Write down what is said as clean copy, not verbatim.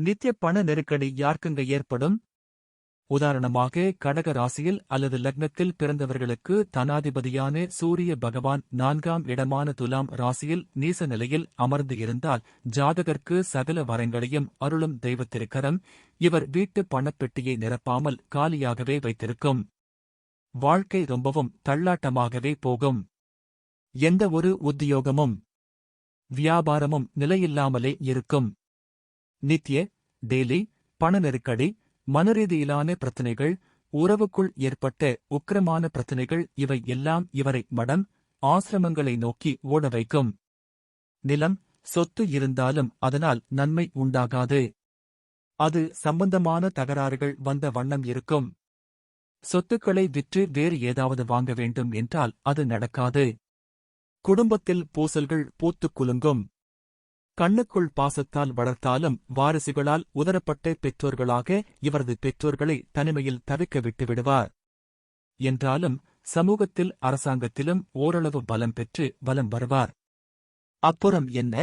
நித்திய பண நெருக்கடி யாருக்குங்க ஏற்படும்? உதாரணமாக கடக ராசியில் அல்லது லக்னத்தில் பிறந்தவர்களுக்கு தனாதிபதியான சூரிய பகவான் 4ஆம் இடமான துலாம் ராசியில் நீச நிலையில் அமர்ந்து இருந்தால் ஜாதகர்க்கு சகல வரங்களையும் அருளும் தெய்வத்திருக்கரம் இவர் வீட்டு பணப்பெட்டியை நிரப்பாமல் காலியாகவே வைத்திருக்கும். வாழ்க்கை ரொம்பவும் தள்ளாட்டமாகவே போகும். எந்த ஒரு உத்தியோகமும் வியாபாரமும் நிலையில்லாமலே இருக்கும். நித்திய டெய்லி பண நெருக்கடி, மனரீதியிலான பிரச்சினைகள், உறவுக்குள் ஏற்பட்ட உக்கிரமான பிரச்சினைகள் இவை எல்லாம் இவரை மடம், ஆசிரமங்களை நோக்கி ஓட வைக்கும். நிலம், சொத்து இருந்தாலும் அதனால் நன்மை உண்டாகாது. அது சம்பந்தமான தகராறுகள் வந்த வண்ணம் இருக்கும். சொத்துக்களை விற்று வேறு ஏதாவது வாங்க வேண்டும் என்றால் அது நடக்காது. குடும்பத்தில் பூசல்கள் பூத்துக் குலுங்கும். கண்ணுக்குள் பாசத்தால் வளர்த்தாலும் வாரிசுகளால் உதரப்பட்ட பெற்றோர்களாக இவரது பெற்றோர்களை தனிமையில் தவிக்க விட்டு விடுவார். என்றாலும் சமூகத்தில் அரசாங்கத்திலும் ஓரளவு பலம் பெற்று வலம் வருவார். அப்புறம் என்ன?